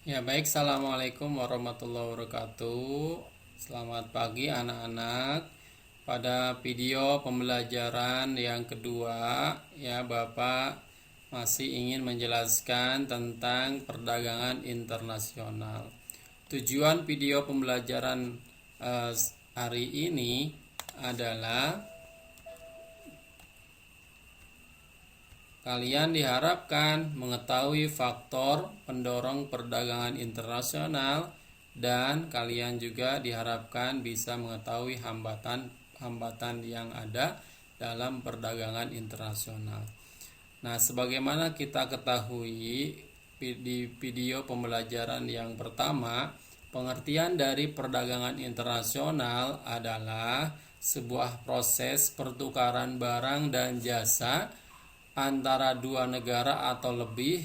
Ya baik, Assalamualaikum warahmatullahi wabarakatuh. Selamat pagi anak-anak. Pada video pembelajaran yang kedua, ya Bapak masih ingin menjelaskan tentang perdagangan internasional. Tujuan video pembelajaran hari ini adalah kalian diharapkan mengetahui faktor pendorong perdagangan internasional dan kalian juga diharapkan bisa mengetahui hambatan-hambatan yang ada dalam perdagangan internasional. Nah, sebagaimana kita ketahui di video pembelajaran yang pertama, pengertian dari perdagangan internasional adalah sebuah proses pertukaran barang dan jasa antara dua negara atau lebih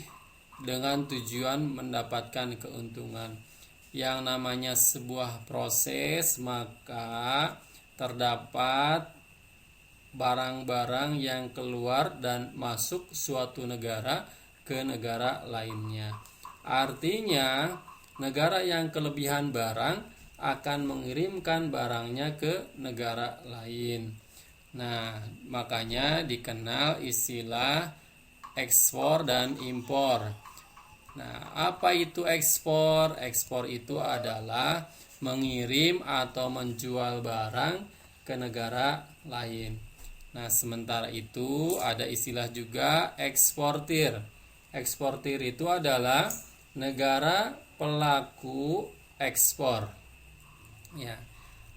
dengan tujuan mendapatkan keuntungan. Yang namanya sebuah proses, maka terdapat barang-barang yang keluar dan masuk suatu negara ke negara lainnya. Artinya, negara yang kelebihan barang akan mengirimkan barangnya ke negara lain. Nah, makanya dikenal istilah ekspor dan impor. Nah, apa itu ekspor? Ekspor itu adalah mengirim atau menjual barang ke negara lain. Nah, sementara itu ada istilah juga eksportir. Eksportir itu adalah negara pelaku ekspor. Ya.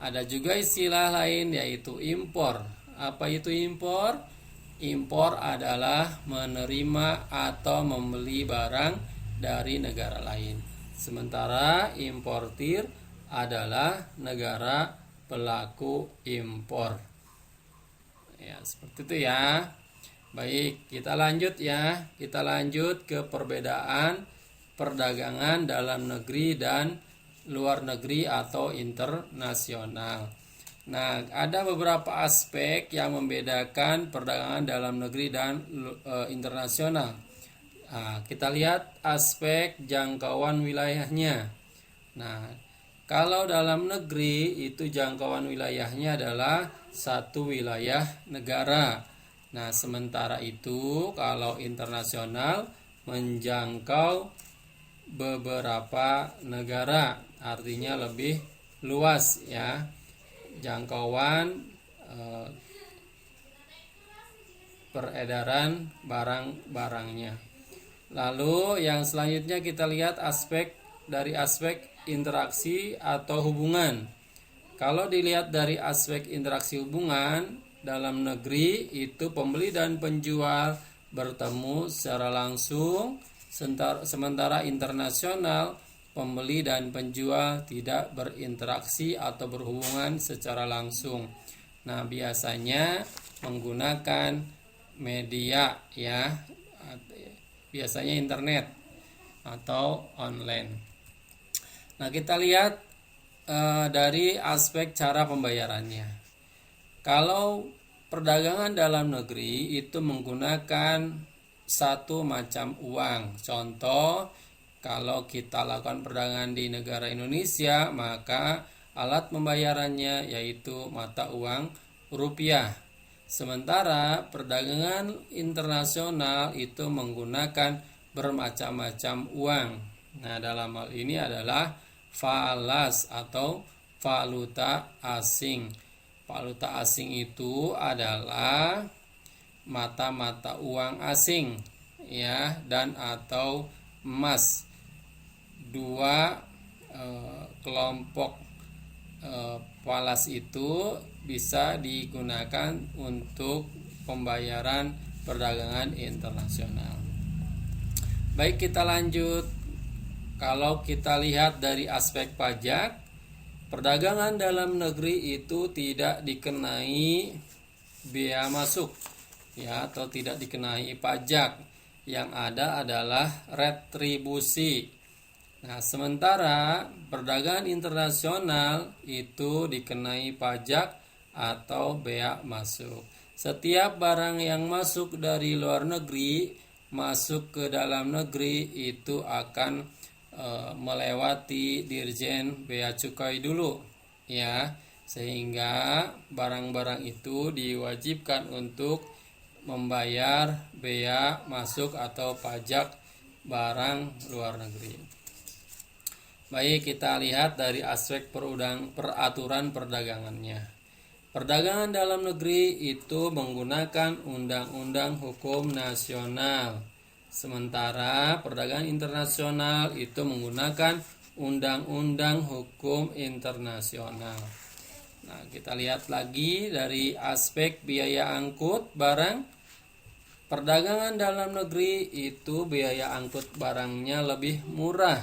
Ada juga istilah lain yaitu impor. Apa itu impor? Impor adalah menerima atau membeli barang dari negara lain. Sementara importir adalah negara pelaku impor. Ya, seperti itu ya. Baik, kita lanjut ya. Kita lanjut ke perbedaan perdagangan dalam negeri dan luar negeri atau internasional. Nah, ada beberapa aspek yang membedakan perdagangan dalam negeri dan internasional. Nah, kita lihat aspek jangkauan wilayahnya. Nah, kalau dalam negeri itu jangkauan wilayahnya adalah satu wilayah negara. Nah, sementara itu kalau internasional menjangkau beberapa negara, artinya lebih luas ya jangkauan peredaran barang-barangnya. Lalu yang selanjutnya kita lihat aspek interaksi atau hubungan. Kalau dilihat dari aspek interaksi hubungan dalam negeri itu pembeli dan penjual bertemu secara langsung, sementara internasional pembeli dan penjual tidak berinteraksi atau berhubungan secara langsung. Nah, biasanya menggunakan media ya, biasanya internet atau online. Nah, kita lihat dari aspek cara pembayarannya. Kalau perdagangan dalam negeri itu menggunakan satu macam uang. Contoh, kalau kita lakukan perdagangan di negara Indonesia, maka alat pembayarannya yaitu mata uang rupiah. Sementara perdagangan internasional itu menggunakan bermacam-macam uang. Nah, dalam hal ini adalah falas atau valuta asing. Valuta asing itu adalah mata-mata uang asing ya dan atau emas. Dua kelompok falas itu bisa digunakan untuk pembayaran perdagangan internasional. Baik, kita lanjut. Kalau kita lihat dari aspek pajak, perdagangan dalam negeri itu tidak dikenai biaya masuk ya atau tidak dikenai pajak. Yang ada adalah retribusi. Nah, sementara perdagangan internasional itu dikenai pajak atau bea masuk. Setiap barang yang masuk dari luar negeri masuk ke dalam negeri itu akan melewati Dirjen Bea Cukai dulu, ya, sehingga barang-barang itu diwajibkan untuk membayar bea masuk atau pajak barang luar negeri. Baik, kita lihat dari aspek peraturan perdagangannya. Perdagangan dalam negeri itu menggunakan undang-undang hukum nasional, sementara perdagangan internasional itu menggunakan undang-undang hukum internasional. Nah, kita lihat lagi dari aspek biaya angkut barang. Perdagangan dalam negeri itu biaya angkut barangnya lebih murah,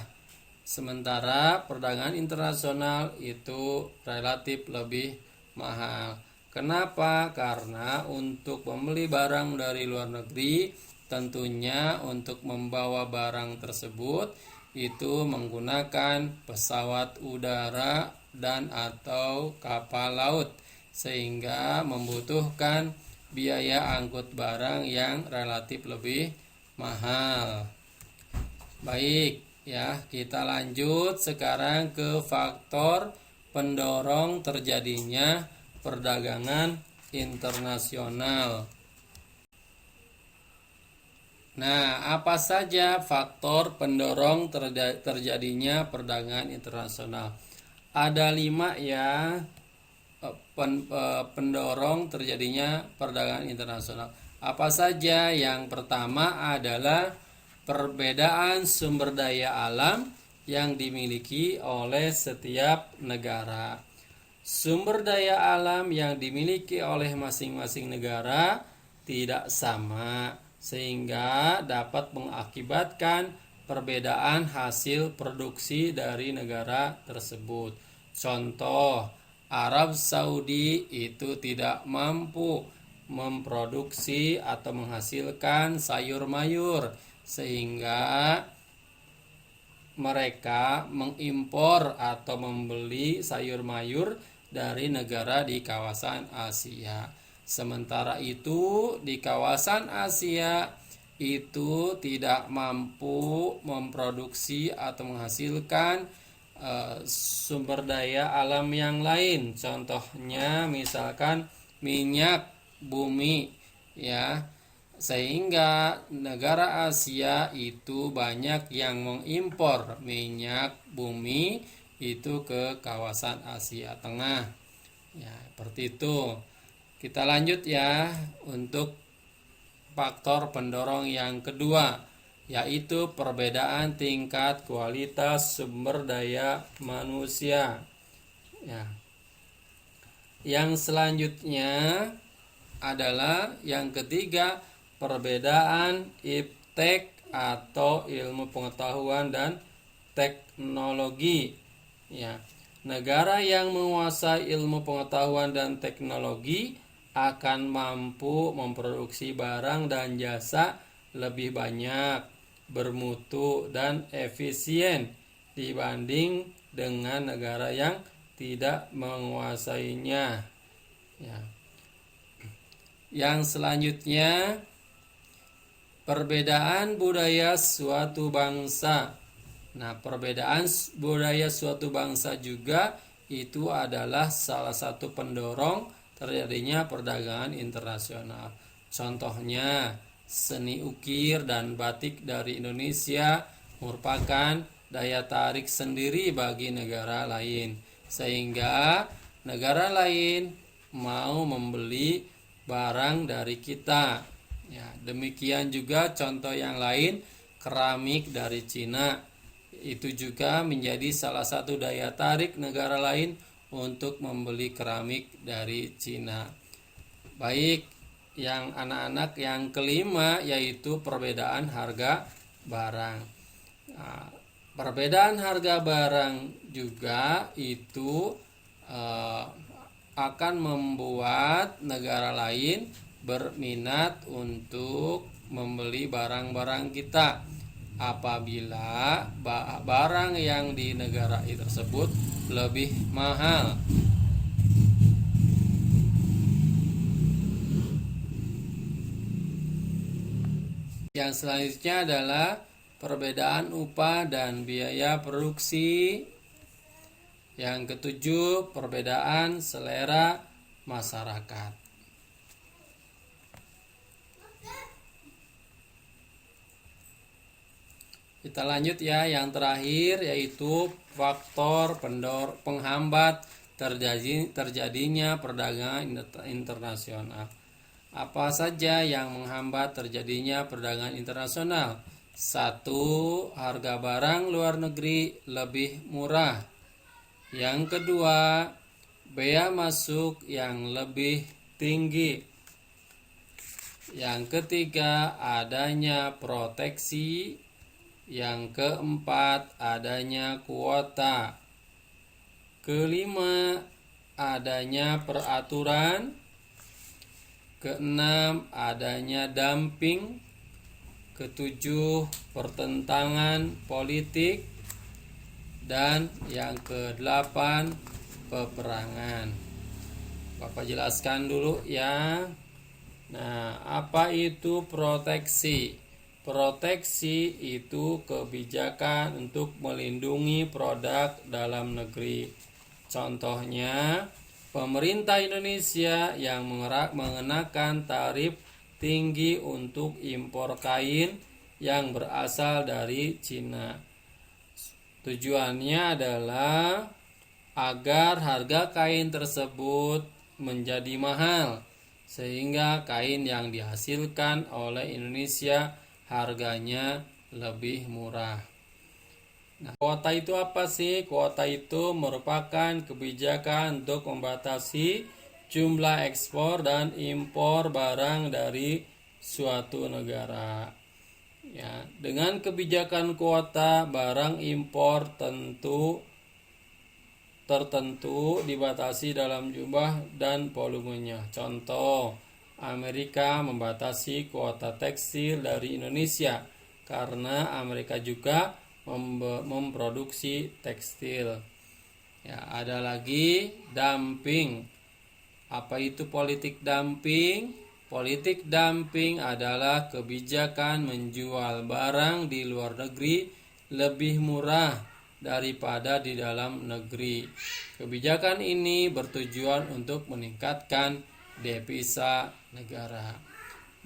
sementara perdagangan internasional itu relatif lebih mahal. Kenapa? Karena untuk membeli barang dari luar negeri, tentunya untuk membawa barang tersebut itu menggunakan pesawat udara dan atau kapal laut, sehingga membutuhkan biaya angkut barang yang relatif lebih mahal. Baik, ya, kita lanjut sekarang ke faktor pendorong terjadinya perdagangan internasional. Nah, apa saja faktor pendorong terjadinya perdagangan internasional? Ada 5, ya, pendorong terjadinya perdagangan internasional. Apa saja? Yang pertama adalah perbedaan sumber daya alam yang dimiliki oleh setiap negara. Sumber daya alam yang dimiliki oleh masing-masing negara tidak sama, sehingga dapat mengakibatkan perbedaan hasil produksi dari negara tersebut. Contoh, Arab Saudi itu tidak mampu memproduksi atau menghasilkan sayur mayur, sehingga mereka mengimpor atau membeli sayur mayur dari negara di kawasan Asia. Sementara itu, di kawasan Asia itu tidak mampu memproduksi atau menghasilkan sumber daya alam yang lain. Contohnya misalkan minyak bumi, ya. Sehingga negara Asia itu banyak yang mengimpor minyak bumi itu ke kawasan Asia Tengah. Ya, seperti itu. Kita lanjut, ya, untuk faktor pendorong yang kedua, yaitu perbedaan tingkat kualitas sumber daya manusia. Ya. Yang selanjutnya adalah yang ketiga, perbedaan iptek atau ilmu pengetahuan dan teknologi. Ya, negara yang menguasai ilmu pengetahuan dan teknologi akan mampu memproduksi barang dan jasa lebih banyak, bermutu dan efisien dibanding dengan negara yang tidak menguasainya. Ya. Yang selanjutnya, perbedaan budaya suatu bangsa. Nah, perbedaan budaya suatu bangsa juga itu adalah salah satu pendorong terjadinya perdagangan internasional. Contohnya, seni ukir dan batik dari Indonesia merupakan daya tarik sendiri bagi negara lain, sehingga negara lain mau membeli barang dari kita. Ya, demikian juga contoh yang lain, keramik dari Cina itu juga menjadi salah satu daya tarik negara lain untuk membeli keramik dari Cina. Baik, yang anak-anak yang kelima yaitu perbedaan harga barang. Nah, perbedaan harga barang juga itu akan membuat negara lain berminat untuk membeli barang-barang kita apabila barang yang di negara tersebut lebih mahal. Yang selanjutnya adalah perbedaan upah dan biaya produksi. Yang ketujuh, perbedaan selera masyarakat. Kita lanjut ya, yang terakhir yaitu faktor penghambat terjadinya perdagangan internasional. Apa saja yang menghambat terjadinya perdagangan internasional? 1. Harga barang luar negeri lebih murah. Yang kedua, bea masuk yang lebih tinggi. Yang ketiga, adanya proteksi. Yang keempat, adanya kuota. Kelima, adanya peraturan. Keenam, adanya dumping. Ketujuh, pertentangan politik. Dan yang kedelapan, peperangan. Bapak jelaskan dulu ya. Nah, apa itu proteksi? Proteksi itu kebijakan untuk melindungi produk dalam negeri. Contohnya, pemerintah Indonesia yang mengenakan tarif tinggi untuk impor kain yang berasal dari Cina. Tujuannya adalah agar harga kain tersebut menjadi mahal, sehingga kain yang dihasilkan oleh Indonesia harganya lebih murah. Nah, kuota itu apa sih? Kuota itu merupakan kebijakan untuk membatasi jumlah ekspor dan impor barang dari suatu negara. Ya, dengan kebijakan kuota, barang impor tertentu dibatasi dalam jumlah dan volumenya. Contoh, Amerika membatasi kuota tekstil dari Indonesia karena Amerika juga memproduksi tekstil. Ya, ada lagi dumping. Apa itu politik dumping? Politik dumping adalah kebijakan menjual barang di luar negeri lebih murah daripada di dalam negeri. Kebijakan ini bertujuan untuk meningkatkan devisa negara.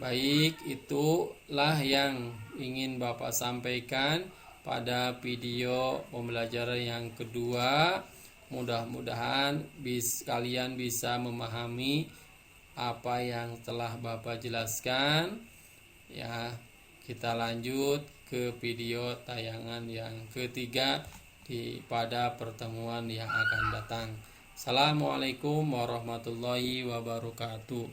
Baik, itulah yang ingin Bapak sampaikan pada video pembelajaran yang kedua. Mudah-mudahan kalian bisa memahami apa yang telah Bapak jelaskan. Ya, kita lanjut ke video tayangan yang ketiga pada pertemuan yang akan datang. Assalamualaikum warahmatullahi wabarakatuh.